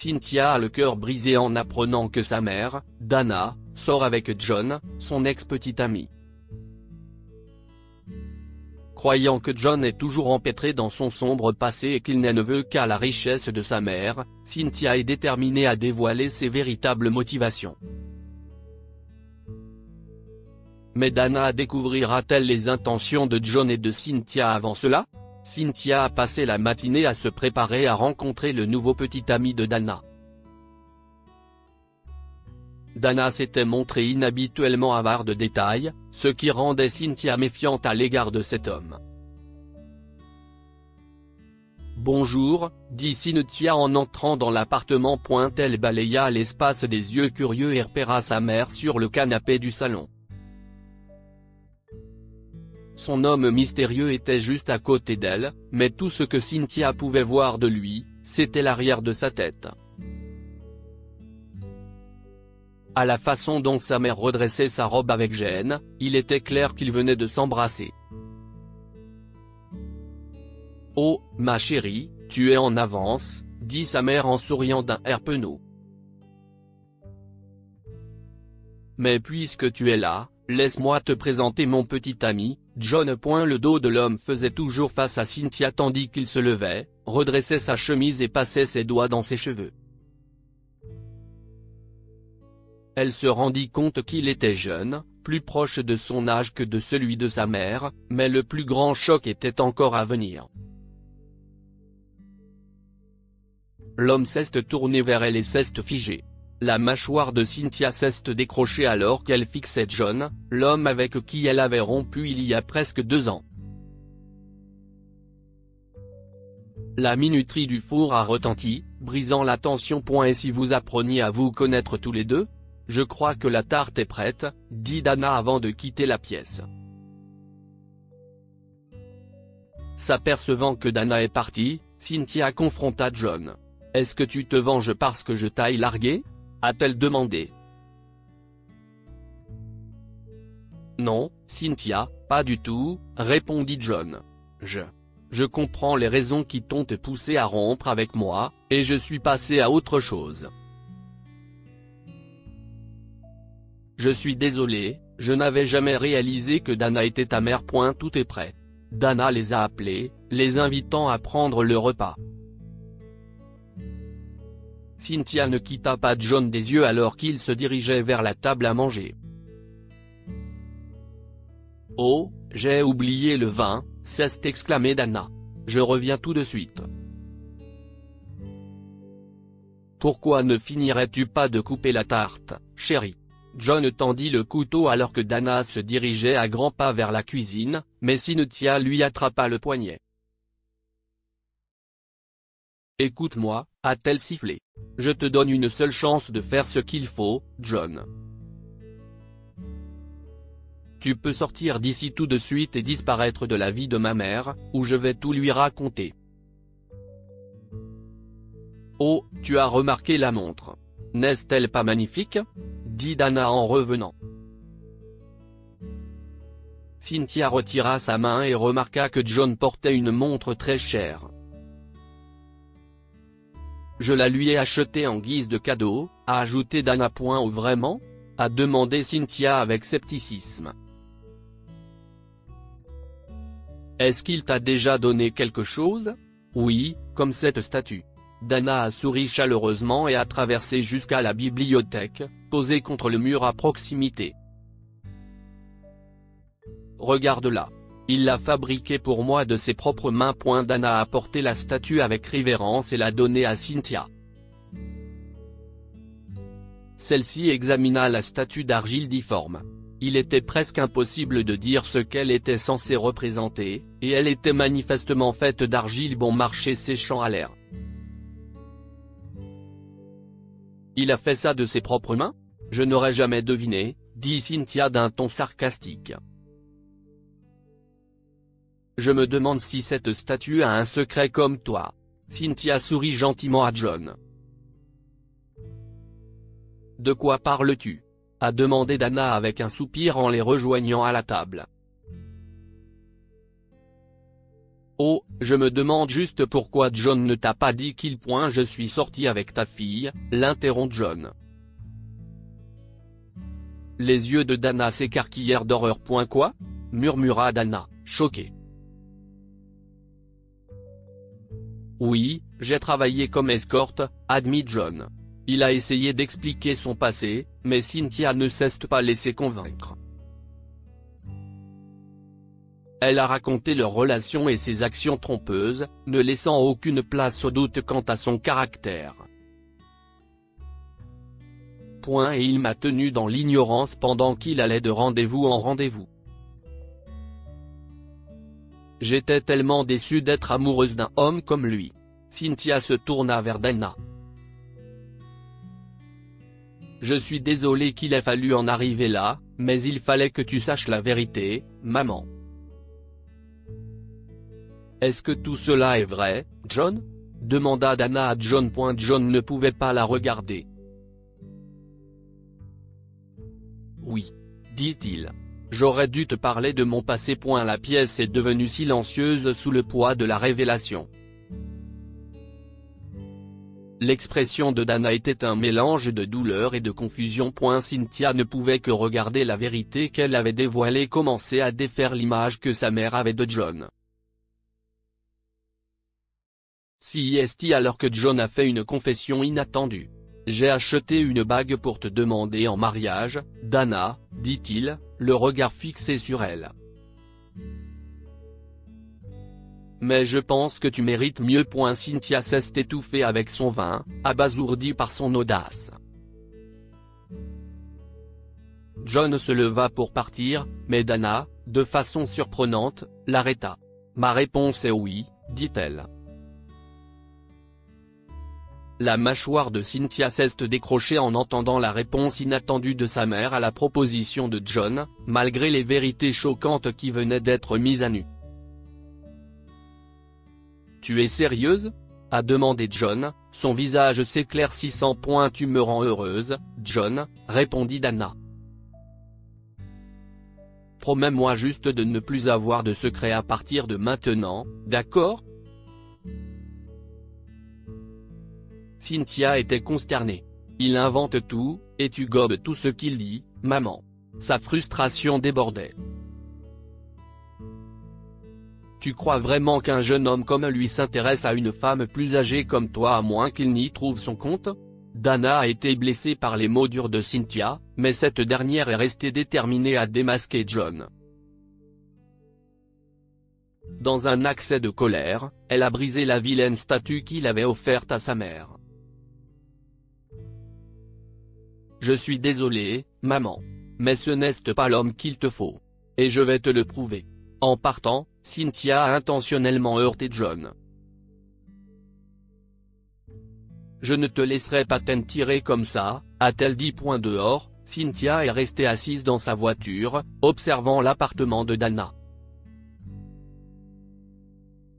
Cynthia a le cœur brisé en apprenant que sa mère, Dana, sort avec John, son ex-petit ami. Croyant que John est toujours empêtré dans son sombre passé et qu'il ne veut qu'à la richesse de sa mère, Cynthia est déterminée à dévoiler ses véritables motivations. Mais Dana découvrira-t-elle les intentions de John et de Cynthia avant cela? Cynthia a passé la matinée à se préparer à rencontrer le nouveau petit ami de Dana. Dana s'était montrée inhabituellement avare de détails, ce qui rendait Cynthia méfiante à l'égard de cet homme. « Bonjour », dit Cynthia en entrant dans l'appartement. Elle balaya l'espace des yeux curieux et repéra sa mère sur le canapé du salon. Son homme mystérieux était juste à côté d'elle, mais tout ce que Cynthia pouvait voir de lui, c'était l'arrière de sa tête. À la façon dont sa mère redressait sa robe avec gêne, il était clair qu'ils venaient de s'embrasser. « Oh, ma chérie, tu es en avance », dit sa mère en souriant d'un air penaud. « Mais puisque tu es là, laisse-moi te présenter mon petit ami, John. » Le dos de l'homme faisait toujours face à Cynthia tandis qu'il se levait, redressait sa chemise et passait ses doigts dans ses cheveux. Elle se rendit compte qu'il était jeune, plus proche de son âge que de celui de sa mère, mais le plus grand choc était encore à venir. L'homme s'est tourné vers elle et s'est figé. La mâchoire de Cynthia s'est décrochée alors qu'elle fixait John, l'homme avec qui elle avait rompu il y a presque 2 ans. La minuterie du four a retenti, brisant la tension. Et si vous appreniez à vous connaître tous les deux? Je crois que la tarte est prête, dit Dana avant de quitter la pièce. S'apercevant que Dana est partie, Cynthia confronta John. « Est-ce que tu te venges parce que je t'aille largué ?» a-t-elle demandé. « Non, Cynthia, pas du tout », répondit John. « Je comprends les raisons qui t'ont poussé à rompre avec moi, et je suis passé à autre chose. Je suis désolé, je n'avais jamais réalisé que Dana était ta mère. Tout est prêt. » Dana les a appelés, les invitant à prendre le repas. Cynthia ne quitta pas John des yeux alors qu'il se dirigeait vers la table à manger. « Oh, j'ai oublié le vin », s'est exclamé Dana. « Je reviens tout de suite. » « Pourquoi ne finirais-tu pas de couper la tarte, chérie ?» John tendit le couteau alors que Dana se dirigeait à grands pas vers la cuisine, mais Cynthia lui attrapa le poignet. « Écoute-moi », a-t-elle sifflé. « Je te donne une seule chance de faire ce qu'il faut, John. Tu peux sortir d'ici tout de suite et disparaître de la vie de ma mère, ou je vais tout lui raconter. » « Oh, tu as remarqué la montre. N'est-elle pas magnifique ?» dit Dana en revenant. Cynthia retira sa main et remarqua que John portait une montre très chère. « Je la lui ai achetée en guise de cadeau », a ajouté Dana. « Oh vraiment ?» a demandé Cynthia avec scepticisme. « Est-ce qu'il t'a déjà donné quelque chose ? » « Oui, comme cette statue. » Dana a souri chaleureusement et a traversé jusqu'à la bibliothèque, posée contre le mur à proximité. « Regarde-la. Il l'a fabriquée pour moi de ses propres mains. » Dana a porté la statue avec révérence et l'a donnée à Cynthia. Celle-ci examina la statue d'argile difforme. Il était presque impossible de dire ce qu'elle était censée représenter, et elle était manifestement faite d'argile bon marché séchant à l'air. « Il a fait ça de ses propres mains ? Je n'aurais jamais deviné, » dit Cynthia d'un ton sarcastique. « Je me demande si cette statue a un secret comme toi. » Cynthia sourit gentiment à John. « De quoi parles-tu ? » a demandé Dana avec un soupir en les rejoignant à la table. « Oh, je me demande juste pourquoi John ne t'a pas dit qu'il. Je suis sorti avec ta fille, l'interrompt John. Les yeux de Dana s'écarquillèrent d'horreur. Quoi ? Murmura Dana, choquée. Oui, j'ai travaillé comme escorte, admit John. Il a essayé d'expliquer son passé, mais Cynthia ne s'est pas laissée convaincre. Elle a raconté leur relation et ses actions trompeuses, ne laissant aucune place au doute quant à son caractère. Et il m'a tenu dans l'ignorance pendant qu'il allait de rendez-vous en rendez-vous. J'étais tellement déçue d'être amoureuse d'un homme comme lui. Cynthia se tourna vers Dana. Je suis désolé qu'il ait fallu en arriver là, mais il fallait que tu saches la vérité, maman. Est-ce que tout cela est vrai, John ? Demanda Dana à John. John ne pouvait pas la regarder. Oui, dit-il. J'aurais dû te parler de mon passé. La pièce est devenue silencieuse sous le poids de la révélation. L'expression de Dana était un mélange de douleur et de confusion. Cynthia ne pouvait que regarder la vérité qu'elle avait dévoilée commencer à défaire l'image que sa mère avait de John. Si est alors que John a fait une confession inattendue. J'ai acheté une bague pour te demander en mariage, Dana, dit-il, le regard fixé sur elle. Mais je pense que tu mérites mieux. Cynthia s'est étouffée avec son vin, abasourdie par son audace. John se leva pour partir, mais Dana, de façon surprenante, l'arrêta. Ma réponse est oui, dit-elle. La mâchoire de Cynthia s'est décrochée en entendant la réponse inattendue de sa mère à la proposition de John, malgré les vérités choquantes qui venaient d'être mises à nu. Tu es sérieuse ? A demandé John, son visage s'éclaircissant. Tu me rends heureuse, John, répondit Dana. Promets-moi juste de ne plus avoir de secret à partir de maintenant, d'accord ? Cynthia était consternée. Il invente tout, et tu gobes tout ce qu'il dit, maman. Sa frustration débordait. Tu crois vraiment qu'un jeune homme comme lui s'intéresse à une femme plus âgée comme toi à moins qu'il n'y trouve son compte ? Dana a été blessée par les mots durs de Cynthia, mais cette dernière est restée déterminée à démasquer John. Dans un accès de colère, elle a brisé la vilaine statue qu'il avait offerte à sa mère. Je suis désolé, maman. Mais ce n'est pas l'homme qu'il te faut. Et je vais te le prouver. En partant, Cynthia a intentionnellement heurté John. Je ne te laisserai pas t'en tirer comme ça, a-t-elle dit. Dehors, Cynthia est restée assise dans sa voiture, observant l'appartement de Dana.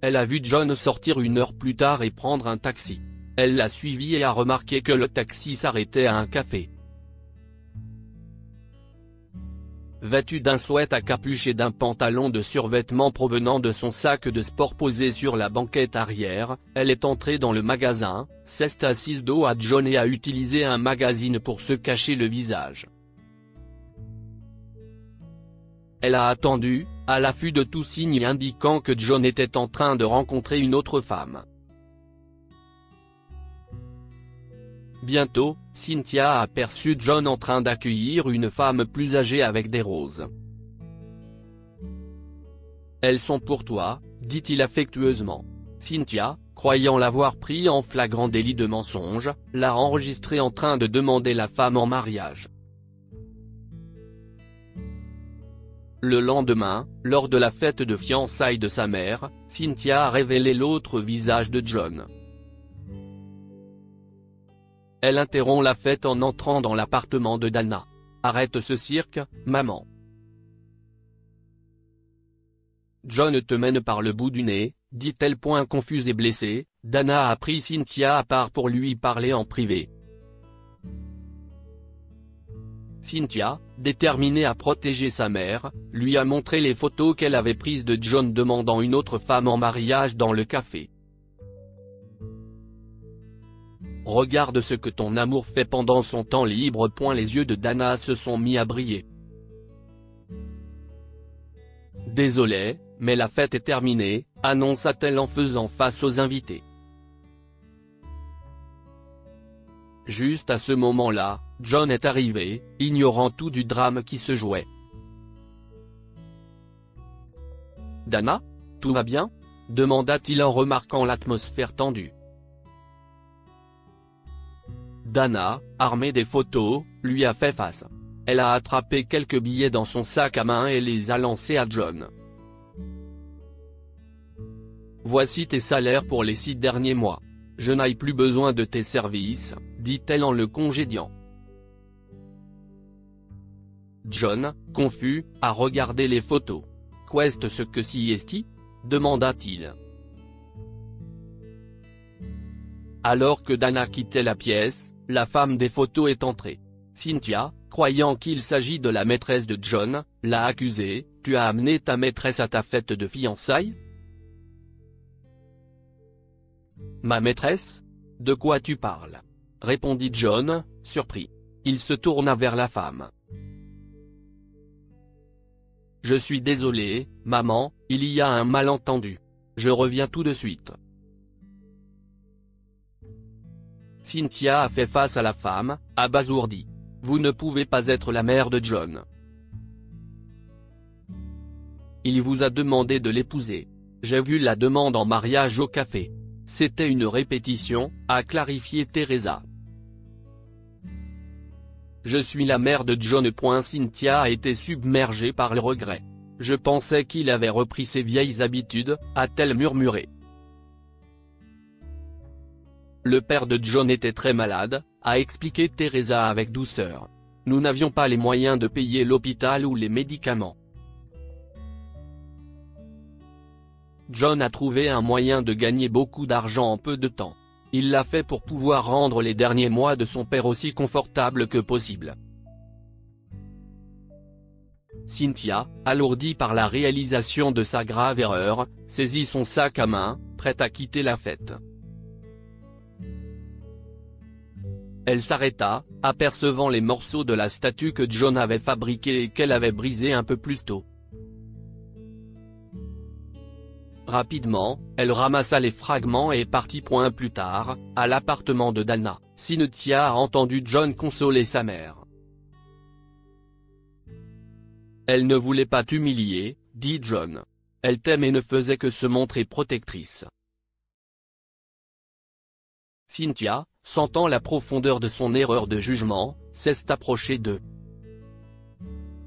Elle a vu John sortir une heure plus tard et prendre un taxi. Elle l'a suivi et a remarqué que le taxi s'arrêtait à un café. Vêtue d'un sweat à capuche et d'un pantalon de survêtement provenant de son sac de sport posé sur la banquette arrière, elle est entrée dans le magasin, s'est assise dos à John et a utilisé un magazine pour se cacher le visage. Elle a attendu, à l'affût de tout signe indiquant que John était en train de rencontrer une autre femme. Bientôt, Cynthia a aperçu John en train d'accueillir une femme plus âgée avec des roses. « Elles sont pour toi », dit-il affectueusement. Cynthia, croyant l'avoir pris en flagrant délit de mensonge, l'a enregistré en train de demander la femme en mariage. Le lendemain, lors de la fête de fiançailles de sa mère, Cynthia a révélé l'autre visage de John. Elle interrompt la fête en entrant dans l'appartement de Dana. « Arrête ce cirque, maman. John te mène par le bout du nez, dit-elle. Confuse et blessée, Dana a pris Cynthia à part pour lui parler en privé. Cynthia, déterminée à protéger sa mère, lui a montré les photos qu'elle avait prises de John demandant une autre femme en mariage dans le café. Regarde ce que ton amour fait pendant son temps libre. Les yeux de Dana se sont mis à briller. Désolé, mais la fête est terminée, annonça-t-elle en faisant face aux invités. Juste à ce moment-là, John est arrivé, ignorant tout du drame qui se jouait. « Dana, tout va bien ?» demanda-t-il en remarquant l'atmosphère tendue. Dana, armée des photos, lui a fait face. Elle a attrapé quelques billets dans son sac à main et les a lancés à John. « Voici tes salaires pour les 6 derniers mois. Je n'ai plus besoin de tes services, » dit-elle en le congédiant. John, confus, a regardé les photos. « Qu'est-ce ce que si esti ?» demanda-t-il. Alors que Dana quittait la pièce, la femme des photos est entrée. Cynthia, croyant qu'il s'agit de la maîtresse de John, l'a accusé. « Tu as amené ta maîtresse à ta fête de fiançailles ?» « Ma maîtresse ? De quoi tu parles ?» répondit John, surpris. Il se tourna vers la femme. « Je suis désolé, maman, il y a un malentendu. Je reviens tout de suite. » Cynthia a fait face à la femme, abasourdie. « Vous ne pouvez pas être la mère de John. Il vous a demandé de l'épouser. J'ai vu la demande en mariage au café. C'était une répétition, » a clarifié Teresa. « Je suis la mère de John. » Cynthia a été submergée par le regret. « Je pensais qu'il avait repris ses vieilles habitudes », a-t-elle murmuré. « Le père de John était très malade », a expliqué Teresa avec douceur. « Nous n'avions pas les moyens de payer l'hôpital ou les médicaments. John a trouvé un moyen de gagner beaucoup d'argent en peu de temps. Il l'a fait pour pouvoir rendre les derniers mois de son père aussi confortables que possible. » Cynthia, alourdie par la réalisation de sa grave erreur, saisit son sac à main, prête à quitter la fête. Elle s'arrêta, apercevant les morceaux de la statue que John avait fabriquée et qu'elle avait brisée un peu plus tôt. Rapidement, elle ramassa les fragments et partit. Plus tard, à l'appartement de Dana, Cynthia a entendu John consoler sa mère. « Elle ne voulait pas t'humilier, » dit John. « Elle t'aime et ne faisait que se montrer protectrice. » Cynthia, sentant la profondeur de son erreur de jugement, s'est approchée d'eux.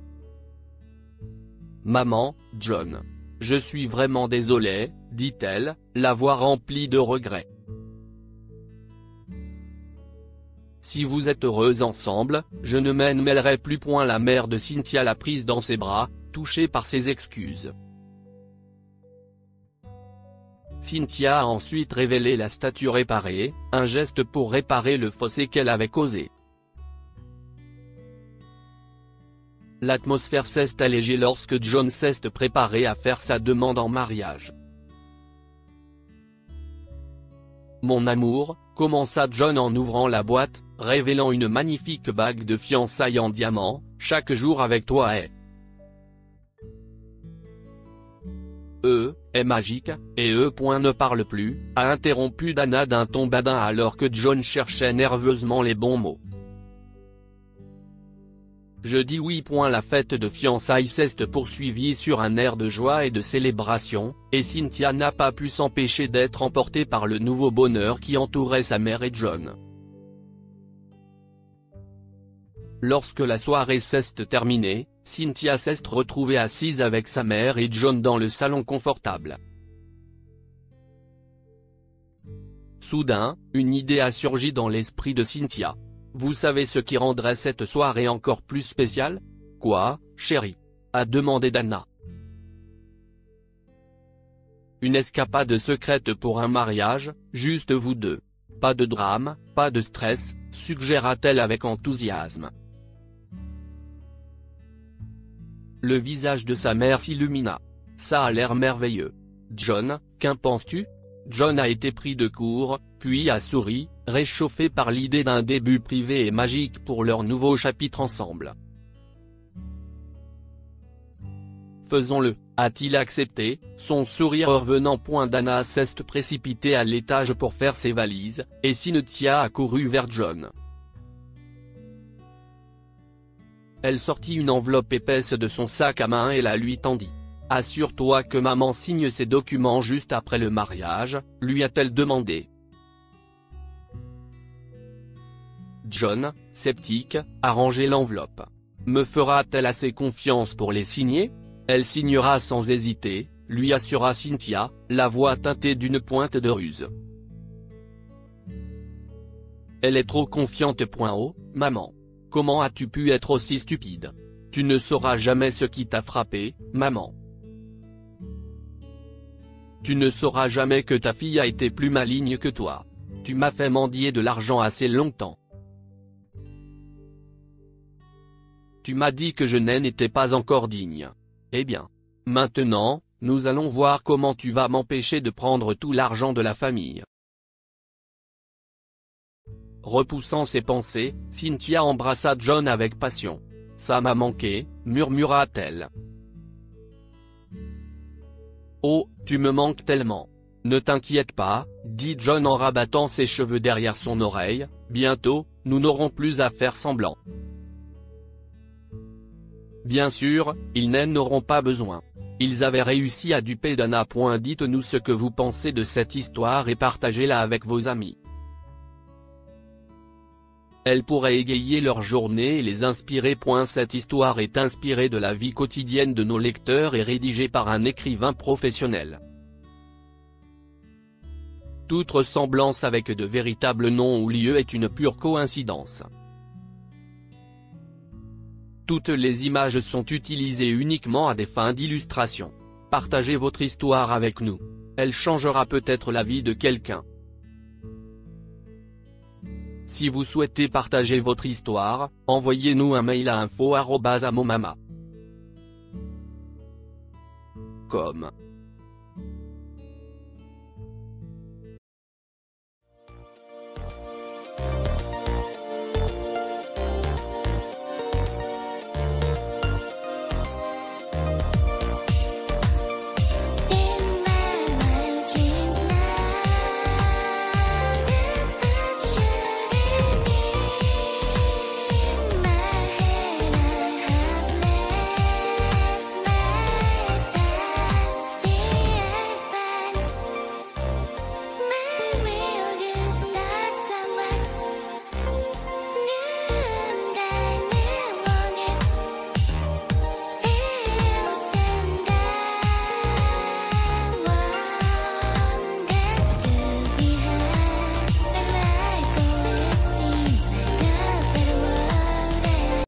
« Maman, John. Je suis vraiment désolée, » dit-elle, la voix remplie de regrets. « Si vous êtes heureuses ensemble, je ne m'en mêlerai plus. » La mère de Cynthia l'a prise dans ses bras, touchée par ses excuses. Cynthia a ensuite révélé la statue réparée, un geste pour réparer le fossé qu'elle avait causé. L'atmosphère s'est allégée lorsque John s'est préparé à faire sa demande en mariage. « Mon amour », commença John en ouvrant la boîte, révélant une magnifique bague de fiançailles en diamant, « chaque jour avec toi est magique, et ne parle plus », a interrompu Dana d'un ton badin alors que John cherchait nerveusement les bons mots. Je dis oui. La fête de fiançailles s'est poursuivie sur un air de joie et de célébration, et Cynthia n'a pas pu s'empêcher d'être emportée par le nouveau bonheur qui entourait sa mère et John. Lorsque la soirée s'est terminée, Cynthia s'est retrouvée assise avec sa mère et John dans le salon confortable. Soudain, une idée a surgi dans l'esprit de Cynthia. Vous savez ce qui rendrait cette soirée encore plus spéciale ? Quoi, chérie ? A demandé Dana. Une escapade secrète pour un mariage, juste vous deux. Pas de drame, pas de stress, suggéra-t-elle avec enthousiasme. Le visage de sa mère s'illumina. Ça a l'air merveilleux. John, qu'en penses-tu? John a été pris de court, puis a souri, réchauffé par l'idée d'un début privé et magique pour leur nouveau chapitre ensemble. Faisons-le, a-t-il accepté, son sourire revenant. Dana s'est précipitée à l'étage pour faire ses valises, et Cynthia a couru vers John. Elle sortit une enveloppe épaisse de son sac à main et la lui tendit. « Assure-toi que maman signe ces documents juste après le mariage », lui a-t-elle demandé. John, sceptique, a rangé l'enveloppe. Me fera-t-elle assez confiance pour les signer? Elle signera sans hésiter, lui assura Cynthia, la voix teintée d'une pointe de ruse. Elle est trop confiante. Oh, maman. Comment as-tu pu être aussi stupide? Tu ne sauras jamais ce qui t'a frappé, maman. Tu ne sauras jamais que ta fille a été plus maligne que toi. Tu m'as fait mendier de l'argent assez longtemps. Tu m'as dit que je n'en étais pas encore digne. Eh bien. Maintenant, nous allons voir comment tu vas m'empêcher de prendre tout l'argent de la famille. Repoussant ses pensées, Cynthia embrassa John avec passion. Ça m'a manqué, murmura-t-elle. Oh, tu me manques tellement. Ne t'inquiète pas, dit John en rabattant ses cheveux derrière son oreille, bientôt, nous n'aurons plus à faire semblant. Bien sûr, ils n'en auront pas besoin. Ils avaient réussi à duper Dana. Dites-nous ce que vous pensez de cette histoire et partagez-la avec vos amis. Elle pourrait égayer leur journée et les inspirer. Cette histoire est inspirée de la vie quotidienne de nos lecteurs et rédigée par un écrivain professionnel. Toute ressemblance avec de véritables noms ou lieux est une pure coïncidence. Toutes les images sont utilisées uniquement à des fins d'illustration. Partagez votre histoire avec nous. Elle changera peut-être la vie de quelqu'un. Si vous souhaitez partager votre histoire, envoyez-nous un mail à info@amomama.com.